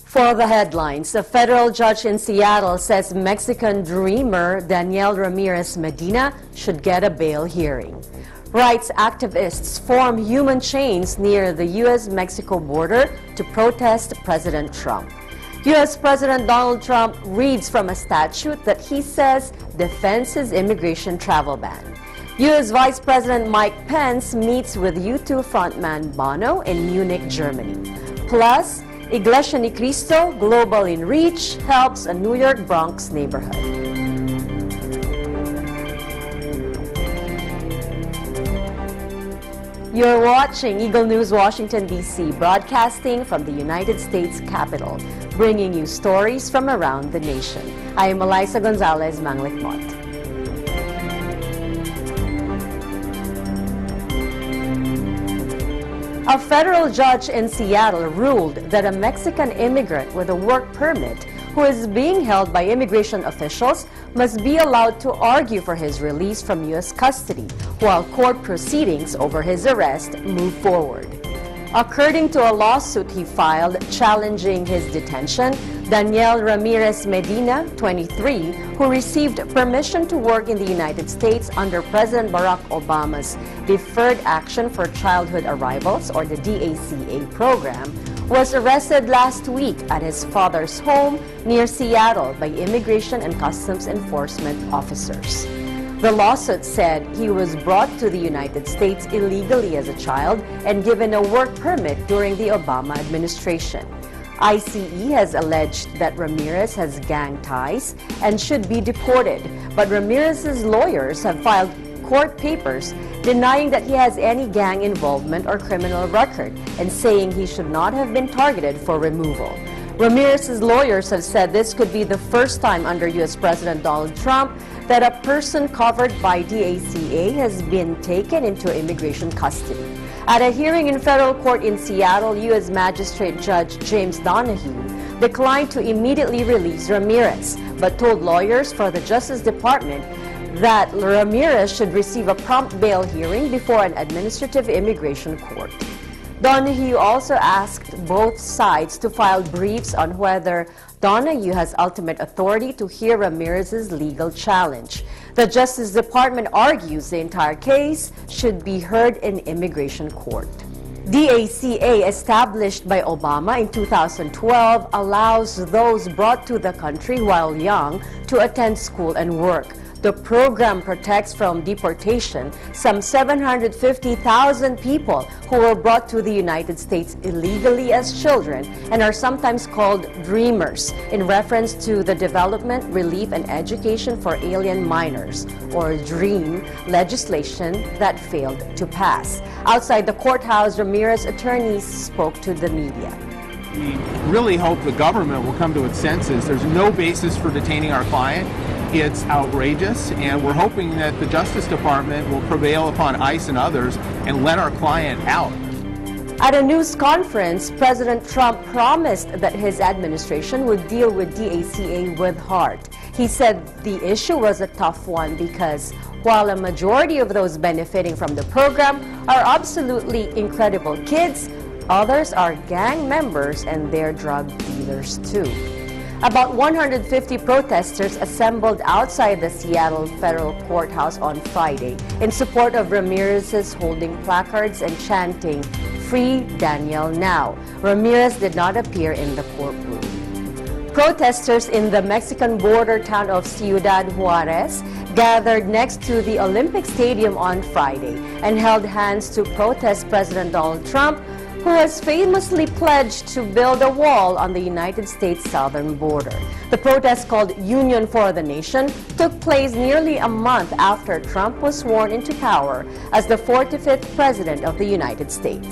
For the headlines, a federal judge in Seattle says Mexican dreamer Daniel Ramirez Medina should get a bail hearing. Rights activists form human chains near the U.S.-Mexico border to protest President Trump. U.S. President Donald Trump reads from a statute that he says defends his immigration travel ban. U.S. Vice President Mike Pence meets with U2 frontman Bono in Munich, Germany. Plus, Iglesia ni Cristo, global in reach, helps a New York Bronx neighborhood. You're watching Eagle News, Washington, D.C., broadcasting from the United States Capitol, bringing you stories from around the nation. I am Eliza Gonzalez Manglikmot. A federal judge in Seattle ruled that a Mexican immigrant with a work permit who is being held by immigration officials must be allowed to argue for his release from U.S. custody while court proceedings over his arrest move forward. According to a lawsuit he filed challenging his detention, Daniel Ramirez Medina, 23, who received permission to work in the United States under President Barack Obama's Deferred Action for Childhood Arrivals, or the DACA program, was arrested last week at his father's home near Seattle by Immigration and Customs Enforcement officers. The lawsuit said he was brought to the United States illegally as a child and given a work permit during the Obama administration. ICE has alleged that Ramirez has gang ties and should be deported, but Ramirez's lawyers have filed court papers denying that he has any gang involvement or criminal record and saying he should not have been targeted for removal. Ramirez's lawyers have said this could be the first time under U.S. President Donald Trump that a person covered by DACA has been taken into immigration custody. At a hearing in federal court in Seattle, U.S. Magistrate Judge James Donahue declined to immediately release Ramirez, but told lawyers for the Justice Department that Ramirez should receive a prompt bail hearing before an administrative immigration court. Donahue also asked both sides to file briefs on whether Donahue has ultimate authority to hear Ramirez's legal challenge. The Justice Department argues the entire case should be heard in immigration court. DACA, established by Obama in 2012, allows those brought to the country while young to attend school and work. The program protects from deportation some 750,000 people who were brought to the United States illegally as children and are sometimes called dreamers, in reference to the Development, Relief, and Education for Alien Minors, or DREAM, legislation that failed to pass. Outside the courthouse, Ramirez attorneys spoke to the media. We really hope the government will come to its senses. There's no basis for detaining our client. It's outrageous, and we're hoping that the Justice Department will prevail upon ICE and others and let our client out. At a news conference, President Trump promised that his administration would deal with DACA with heart. He said the issue was a tough one because while a majority of those benefiting from the program are absolutely incredible kids, others are gang members and they're drug dealers too. About 150 protesters assembled outside the Seattle Federal Courthouse on Friday in support of Ramirez's holding placards and chanting, "Free Daniel now." Ramirez did not appear in the courtroom. Protesters in the Mexican border town of Ciudad Juarez gathered next to the Olympic Stadium on Friday and held hands to protest President Donald Trump, who has famously pledged to build a wall on the United States southern border. The protest, called Union for the Nation, took place nearly a month after Trump was sworn into power as the 45th President of the United States.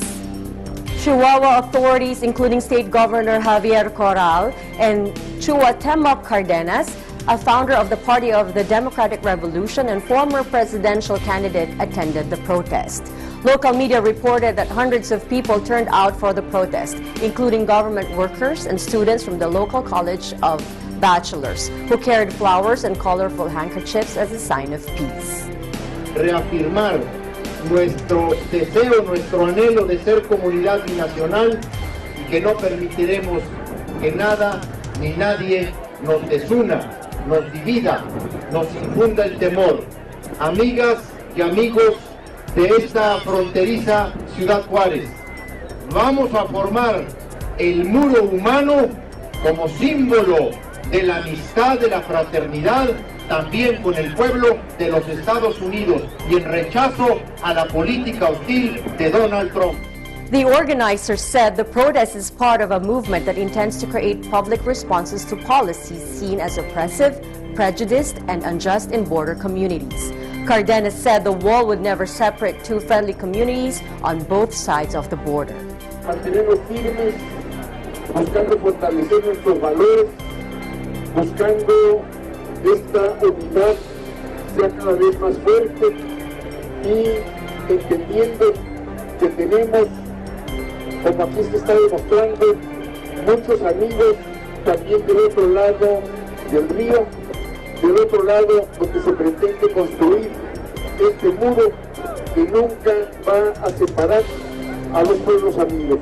Chihuahua authorities, including State Governor Javier Corral and Cuauhtemoc Cardenas, a founder of the Party of the Democratic Revolution and former presidential candidate, attended the protest. Local media reported that hundreds of people turned out for the protest, including government workers and students from the local College of Bachelors, who carried flowers and colorful handkerchiefs as a sign of peace. Reafirmar nuestro deseo, nuestro anhelo de ser comunidad binacional y que no permitiremos que nada ni nadie nos desuna, nos divida, nos infunda el temor. Amigas y amigos de esta fronteriza Ciudad Juárez, vamos a formar el muro humano como símbolo de la amistad, de la fraternidad, también con el pueblo de los Estados Unidos y en rechazo a la política hostil de Donald Trump. The organizers said the protest is part of a movement that intends to create public responses to policies seen as oppressive, prejudiced, and unjust in border communities. Cardenas said the wall would never separate two friendly communities on both sides of the border. Mantenemos firmes, buscando fortalecer nuestros valores, buscando esta unidad sea cada vez más fuerte y entendiendo que tenemos, como aquí se está demostrando, muchos amigos también del otro lado del río, del otro lado donde se pretende construir este muro que nunca va a separar a los pueblos amigos.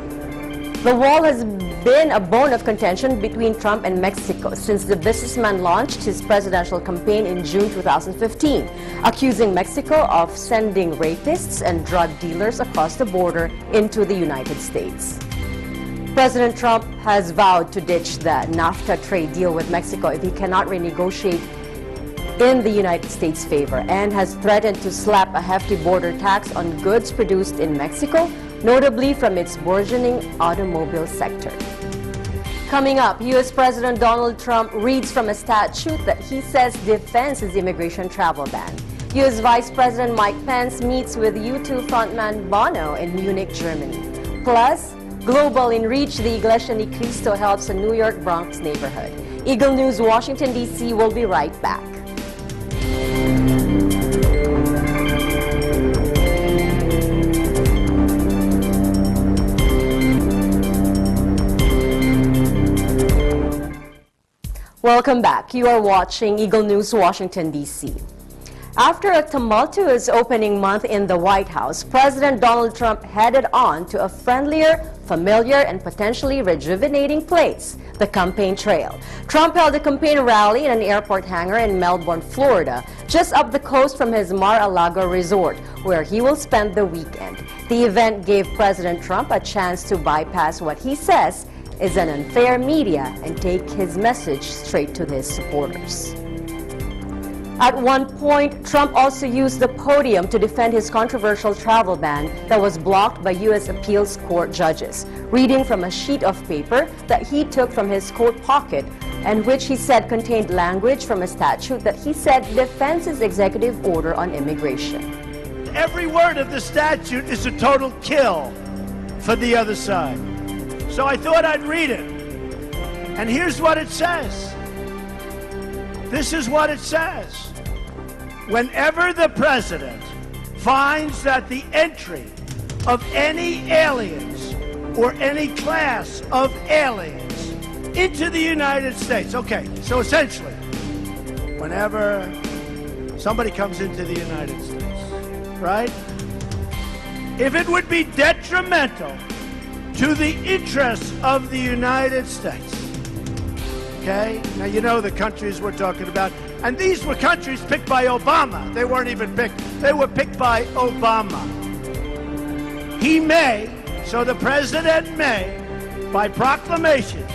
The wall has been a bone of contention between Trump and Mexico since the businessman launched his presidential campaign in June 2015, accusing Mexico of sending rapists and drug dealers across the border into the United States. President Trump has vowed to ditch the NAFTA trade deal with Mexico if he cannot renegotiate in the United States' favor, and has threatened to slap a hefty border tax on goods produced in Mexico, notably from its burgeoning automobile sector. Coming up, U.S. President Donald Trump reads from a statute that he says defends his immigration travel ban. U.S. Vice President Mike Pence meets with U2 frontman Bono in Munich, Germany. Plus, global in reach, the Iglesia Ni Cristo helps a New York Bronx neighborhood. Eagle News, Washington, D.C. will be right back. Welcome back. You are watching Eagle News, Washington, D.C. After a tumultuous opening month in the White House, President Donald Trump headed on to a friendlier, familiar, and potentially rejuvenating place, the campaign trail. Trump held a campaign rally in an airport hangar in Melbourne, Florida, just up the coast from his Mar-a-Lago resort, where he will spend the weekend. The event gave President Trump a chance to bypass what he says is an unfair media and take his message straight to his supporters. At one point, Trump also used the podium to defend his controversial travel ban that was blocked by U.S. appeals court judges, reading from a sheet of paper that he took from his coat pocket and which he said contained language from a statute that he said defends his executive order on immigration. Every word of the statute is a total kill for the other side. So I thought I'd read it. And here's what it says. This is what it says. Whenever the president finds that the entry of any aliens or any class of aliens into the United States, okay, so essentially, whenever somebody comes into the United States, right? If it would be detrimental to the interests of the United States. Okay? Now, you know the countries we're talking about. And these were countries picked by Obama. They weren't even picked. They were picked by Obama. He may, so the president may, by proclamation,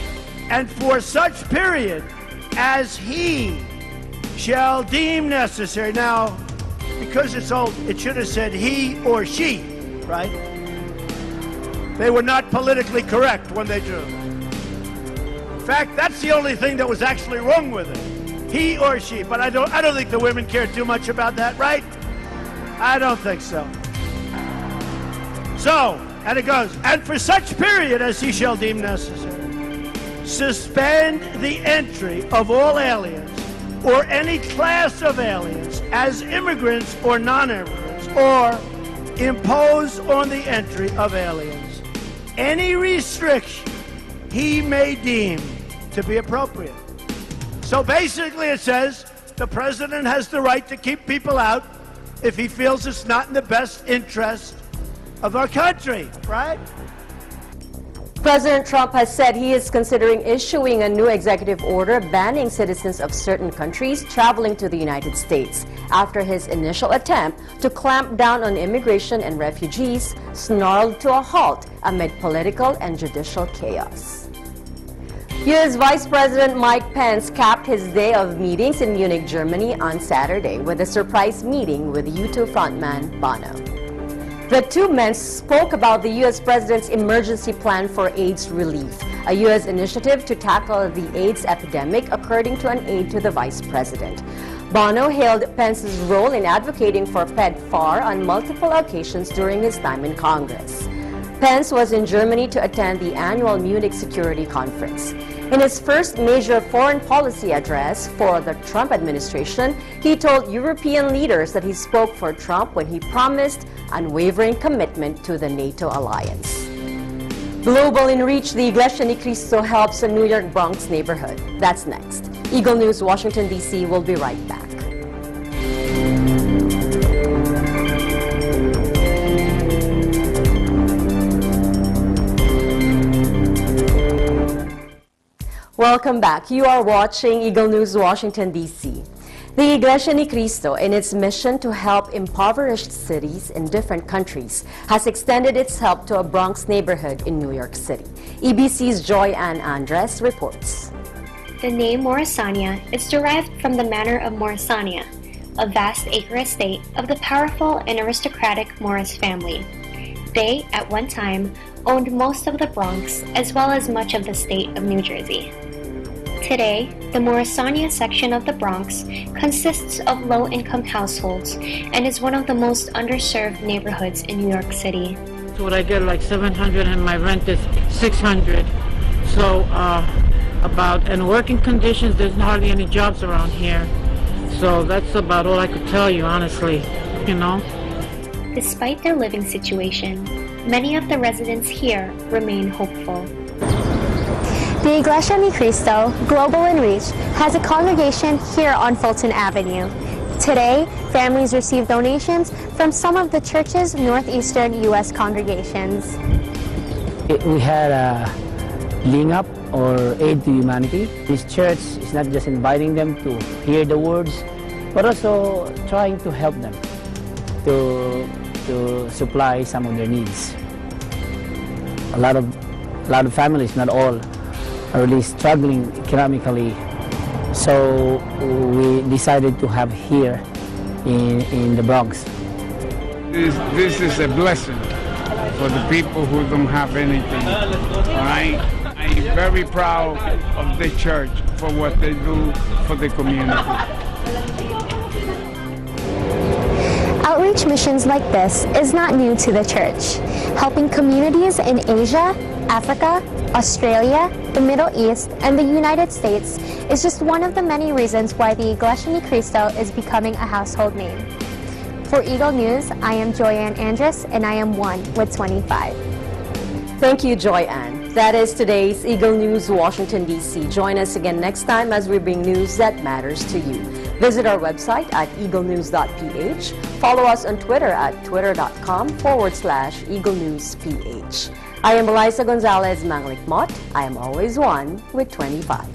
and for such period as he shall deem necessary. Now, because it's old, it should have said he or she, right? They were not politically correct when they drew. In fact, that's the only thing that was actually wrong with it. He or she. But I don't think the women care too much about that, right? I don't think so. So, and it goes, and for such period as he shall deem necessary, suspend the entry of all aliens or any class of aliens as immigrants or non-immigrants, or impose on the entry of aliens any restriction he may deem to be appropriate. So basically it says the president has the right to keep people out if he feels it's not in the best interest of our country, right? President Trump has said he is considering issuing a new executive order banning citizens of certain countries traveling to the United States after his initial attempt to clamp down on immigration and refugees snarled to a halt amid political and judicial chaos. U.S. Vice President Mike Pence capped his day of meetings in Munich, Germany on Saturday with a surprise meeting with U2 frontman Bono. The two men spoke about the U.S. President's emergency plan for AIDS relief, a U.S. initiative to tackle the AIDS epidemic, according to an aide to the Vice President. Bono hailed Pence's role in advocating for PEPFAR on multiple occasions during his time in Congress. Pence was in Germany to attend the annual Munich Security Conference. In his first major foreign policy address for the Trump administration, he told European leaders that he spoke for Trump when he promised unwavering commitment to the NATO alliance. Global in reach, the Iglesia ni Cristo helps a New York Bronx neighborhood. That's next. Eagle News, Washington, D.C. will be right back. Welcome back. You are watching Eagle News, Washington, D.C. The Iglesia ni Cristo, in its mission to help impoverished cities in different countries, has extended its help to a Bronx neighborhood in New York City. EBC's Joy Ann Andres reports. The name Morrisania is derived from the manor of Morrisania, a vast acre estate of the powerful and aristocratic Morris family. They, at one time, owned most of the Bronx as well as much of the state of New Jersey. Today, the Morrisania section of the Bronx consists of low-income households and is one of the most underserved neighborhoods in New York City. So what I get like $700 and my rent is $600. So and working conditions, there's hardly any jobs around here. So that's about all I could tell you, honestly, you know. Despite their living situation, many of the residents here remain hopeful. The Iglesia ni Cristo, Global in Reach, has a congregation here on Fulton Avenue. Today, families receive donations from some of the church's northeastern U.S. congregations. We had a Ling Up, or Aid to Humanity. This church is not just inviting them to hear the words, but also trying to help them to supply some of their needs. A lot of families, not all, are really struggling economically, so we decided to have here in the Bronx. This is a blessing for the people who don't have anything. I'm very proud of the church for what they do for the community. Outreach missions like this is not new to the church. Helping communities in Asia, Africa, Australia, the Middle East, and the United States is just one of the many reasons why the Iglesia ni Cristo is becoming a household name. For Eagle News, I am Joy Ann Andres, and I am 1 with 25. Thank you, Joy Ann. That is today's Eagle News, Washington, D.C. Join us again next time as we bring news that matters to you. Visit our website at Eaglenews.PH. Follow us on Twitter at twitter.com/EagleNewsPH. I am Eliza Gonzalez Manglikmot. I am always 1 with 25.